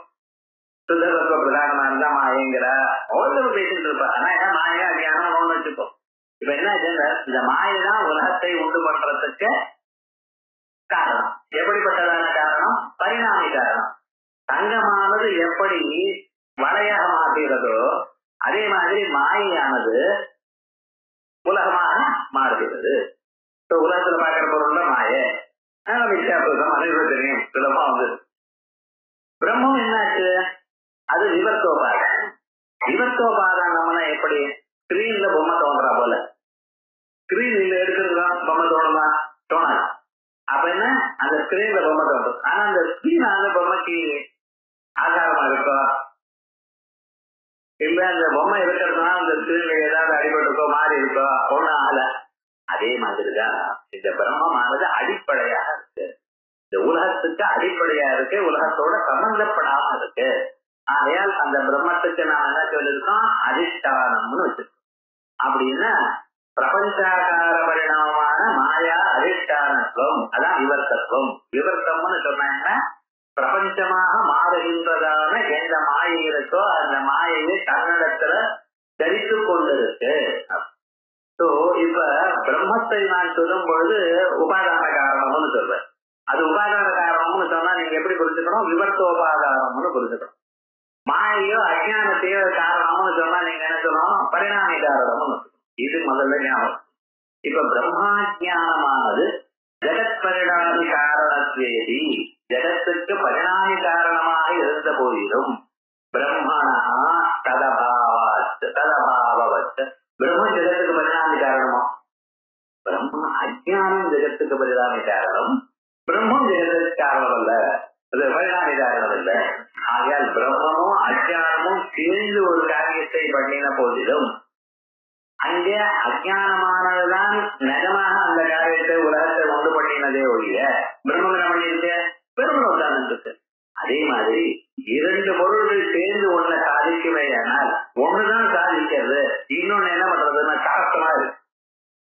சுத்தத்துவ பிரதானமா இருந்தா மாயங்கிற ஒவ்வொருத்தரும் பேசிட்டு இருப்பா. ஆனா என்ன மாயை அஜ்ஞானம் ஒண்ணு வச்சுப்போம். இப்ப என்ன இந்த மாயைதான் உலகத்தை உண்டு பண்றதுக்கு காரணம். எப்படிப்பட்டதான காரணம்? பரிணாமி காரணம். தங்கமானது எப்படி வளையாக மாற்றுகிறதோ அதே மாதிரி மாயையானது உலகமாக மாறுகிறது. உலகத்துல பார்க்கிற பொருள் மாயை வித்தியாசம் அனைவரும் தெரியும். சுலபமா வந்து பிரம்மம் என்னாச்சு? அது விவர்த்தோபாதம். விவர்த்தோபாதம் நம்மனா எப்படி? ஸ்கிரீன்ல பொம்மை தோன்றா போல. ஸ்கிரீன்ல எடுக்கிறதா பொம்மை தோணுமா? தோணாது. அப்ப என்ன? அந்த ஸ்கிரீன்ல பொம்மை தோன்றும். ஆனா அந்த ஸ்கிரீன் அந்த பொம்மைக்கு ஆதாரமா இருக்கோ இல்ல அந்த பொம்மை இருக்கிறதுனா அந்த ஸ்கிரீன்ல ஏதாவது அடிபட்டிருக்கோ மாறி இருக்கோ ஒண்ணும் ஆகல. அதே மாதிரிதான் இந்த பிரம்மமானது அடிப்படையாக இருக்கு. இந்த உலகத்துக்கு அடிப்படையா இருக்கு, உலகத்தோட சம்பந்தப்படாம இருக்கு. ஆகையால் அந்த பிரம்மத்துக்கு நாம என்ன சொல்லிருக்கோம்? அதிஷ்டானம்னு வச்சிருக்கோம். அப்படின்னா பிரபஞ்சாகார பரிணாமமான மாயா அதிஷ்டானத்துவம், அதான் விவர்த்தத்துவம். விவர்த்தம்னு சொன்னாங்கன்னா பிரபஞ்சமாக மாறுகின்றதான எந்த மாயை இருக்கோ அந்த மாயையை தன்னிடத்துல தரித்து கொண்டிருக்கு. இப்ப பிரம்மத்தை நான் சொல்லும் பொழுது உபாதான காரணம்னு சொல்றேன். அது உபாதான காரணம்னு சொன்னா நீங்க எப்படி புரிஞ்சுக்கணும்? விவர்த்தோபாதானம்னு புரிஞ்சுக்கணும். மாயையோ அஜ்ஞானத்தையோ காரணம்னு சொன்னா நீங்க என்ன சொல்லணும்? பரிணாமி காரணம்னு. இது முதல்ல ஞாபகம். இப்ப பிரம்மாஜானமானது ஜெகத் பரிணாமி காரணத்வேதி, ஜெகத்துக்கு பரிணாமி காரணமாக இருந்த போதிலும் பிரம்மணா ததபாவத் பிரம்ம ஜெகத்துக்கு பரிணாமி காரணமா? பிரம்ம அஜ்ஞானம் ஜெகத்துக்கு பரிணாமி காரணம், பிரம்மம் ஜெகத்துக்கு காரணம் அல்ல, அது பரிணாமி காரணம் இல்ல. ஆகையால் பிரம்மமும் அஜ்ஞானமும் சேர்ந்து ஒரு காரியத்தை பண்ணின போதிலும் அங்கே அஜ்ஞானமானதுதான் நிஜமாக அந்த காரியத்தை உலகத்தை உண்டு பண்ணினதே ஒழிய பிரம்மம் என்ன பண்ணிருக்கு? பெருமன் உட்கார்ந்து. அதே மாதிரி இரண்டு பொருள்கள் சேர்ந்து ஒண்ணு சாதிக்குமே ஆனால் ஒண்ணுதான் சாதிக்கிறது, இன்னொன்னு என்ன பண்றதுன்னா கஷ்டமா இருக்கு.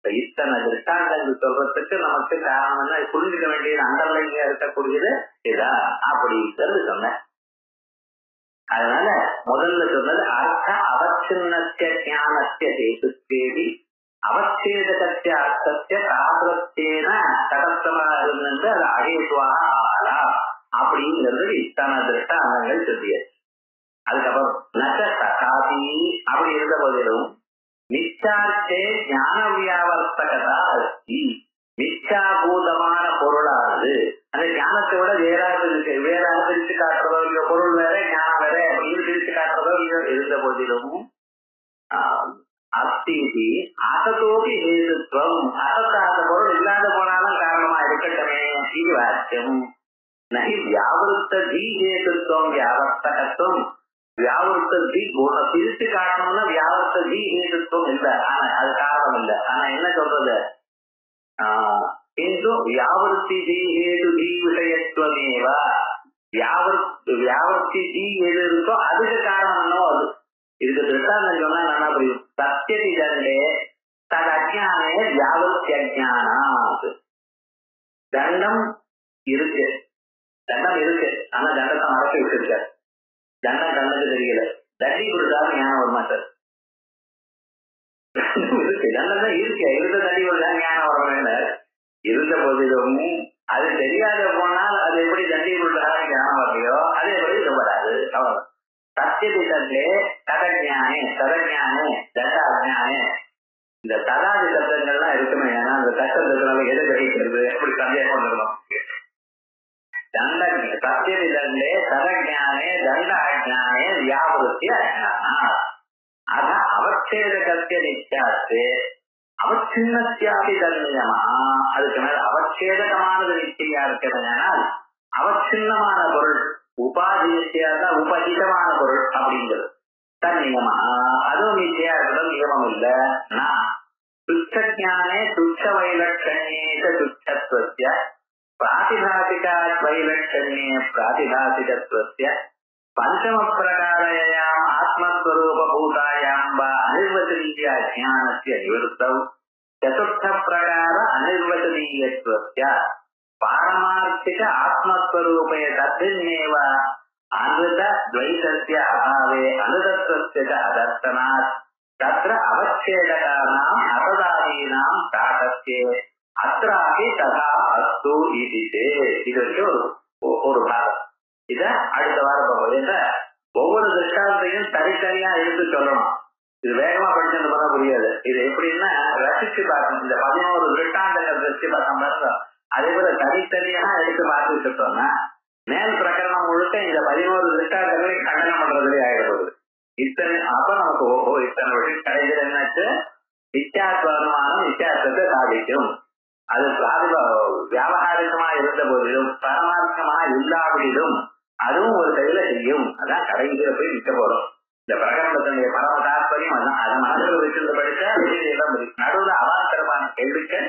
இத்தனை திருஷ்டாந்தங்கள் சொல்றதுக்கு நமக்கு காரணம் என்ன? புரிஞ்சுக்க வேண்டியது அண்டர்லைங்க இருக்கக்கூடியது இதான் அப்படிங்கிறது சொன்னேன். அதனால முதல்ல சொன்னது அர்த்த அவச்சின்னத்திய ஞானத்திய ஹேதுத்வேதி அவச்சேதகத்திய அர்த்தத்திய சாஸ்திரத்தேன தடஸ்தமா இருந்து அது அகேதுவாக ஆகலாம் அப்படிங்கிறது இத்தனை திருஷ்டாந்தங்கள் சொல்லியாச்சு. அதுக்கப்புறம் நச்ச சகாதி அப்படி இருந்த போதிலும் மிச்சார்த்தே ஞான வியாவர்த்தகதா அஸ்தி, மிச்சாபூதமான பொருளானது அந்த ஞானத்தை விட வேறாக பிரிச்சு காட்டுறதோ இல்லையோ, பொருள் வேற ஞானம் வேற அப்படின்னு பிரிச்சு காட்டுறதோ இல்லையோ இருந்த போதிலும் அஸ்தி அசத்தோபி ஹேதுத்வம், அசத்தாத பொருள் இல்லாத போனாலும் காரணமா இருக்கட்டுமே இது வாக்கியம். நகி வியாவருத்த தீ ஹேதுத்வம் வியாவர்த்தகத்துவம், வியாவருத்த தீ பிரிச்சு காட்டணும்னா வியாவருத்த தீ ஹேதுத்வம் இல்லை, ஆனா அது காரணம் இல்லை. ஆனா என்ன சொல்றது? किन्तु व्यावृत्ति हेतु धी विषयत्वमेव व्यावृत्ति धी எது இருக்கோ அதுக்கு காரணம் என்னவோ அது. இதுக்கு திருஷ்டாந்தம் சொன்னா நல்லா புரியும். சத்தியதி தண்டே தது அஜ்ஞானே வியாவருத்தி அஜ்ஞானாத். தண்டம் இருக்கு, தண்டம் இருக்கு, ஆனா தண்டத்தை மறக்க விட்டுருக்காரு. தண்டம் கண்ணுக்கு தெரியல, தண்டி கொடுத்தாலும் ஞானம் வர மாட்டார். இருக்கு, தண்டம் தான் இருக்கு, இருந்த தண்டி கொடுத்தா ஞானம் வரணும்னு இருந்த போதிலும் அது தெரியாத போனால் அது எப்படி தண்டி கொடுத்தா ஞானம் வரலையோ அதே எப்படி இது வராது. அவ்வளவு சத்தியதி தண்டே ததஞானே ததஞானே தண்ட அஜ்ஞானே. இந்த ததாதி சப்தங்கள்லாம் இருக்குமே, ஏன்னா அந்த கஷ்டத்தினால எதை கிரகிக்கிறது எப்படி சந்தேகம் வந்துடணும். தண்ட சத்தியதி தண்டே ததஞானே தண்ட அஜ்ஞானே வியாவருத்தி அஜ்ஞானா. அத அவச்சேதகத்திய நித்யாஸ்தே அவச்சின்னத்தியாபி தன்யமா. அதுக்கு மேல அவச்சேதகமானது நிச்சயா இருக்கிறதுனால் அவச்சின்னமான பொருள் உபாதியா உபகிதமான பொருள் அப்படிங்கிறது தன்னியமா. அதுவும் நிச்சயா இருக்கிறது நியமம் இல்ல. நான் துச்சஞானே துச்ச வைலட்சண்யேத துச்சத்வஸ்ய பிராதிபாசிகாத் வைலட்சண்யே பிராதிபாசிகத்வஸ்ய பஞ்சம பிரகாரயாம் ஆத்மஸ்வரூபபூதாயாம் வா அனிர்வச்சனீய அஜ்ஞானஸ்ய நிவர்த்தௌ சதுர்த்த பிரகார அனிர்வச்சனீயத்வஸ்ய பாரமார்த்திக ஆத்மஸ்வரூபே தத்வின்னேவ அனுத துவைதஸ்ய அபாவே அனுதத்வஸ்ய ச அதர்த்தனாத் தத்ர அவச்சேதகானாம் அசதாதீனாம் தாகஸ்யே அத்ராபி ததா அஸ்து இதிதே. இது வரைக்கும் ஒரு பாகம். இத அடுத்த வாரம் பார்ப்போம். ஒவ்வொரு திருஷ்டாந்தையும் தனித்தனியா எடுத்து சொல்லணும். இது வேகமா படிச்சு பண்ண புரியாது. இது எப்படின்னா ரசிச்சு பார்க்கணும். இந்த 11 திருஷ்டாந்தங்கள் ரசிச்சு பார்க்க அதே போல தனித்தனியா எடுத்து பார்த்து வச்சுட்டோம்னா மேல் பிரகரணம் முழுக்க இந்த 11 திருஷ்டாந்தங்களை கண்டனம் பண்றதுலேயே ஆயிடுறது. இத்தனை அப்ப நமக்கு ஓஹோ இத்தனை வருஷம் கடைசியில் என்னாச்சு, நித்தியாத்வமானம் நித்தியாத்வத்தை சாதிக்கும். அது வியாபகாரிகமா இருந்த போதிலும் பரமார்த்தமா இல்லாவிடும் அதுவும் ஒரு கையில செய்யும். அதான் கடைசியில போய் நிற்க போறோம். இந்த பிரகரணத்தினுடைய பரம தாத்பரியம் அதான். அதை மனதில் வச்சிருந்த படிச்சா வெளியில நடுவுல அவாந்தரமான கேள்விக்கு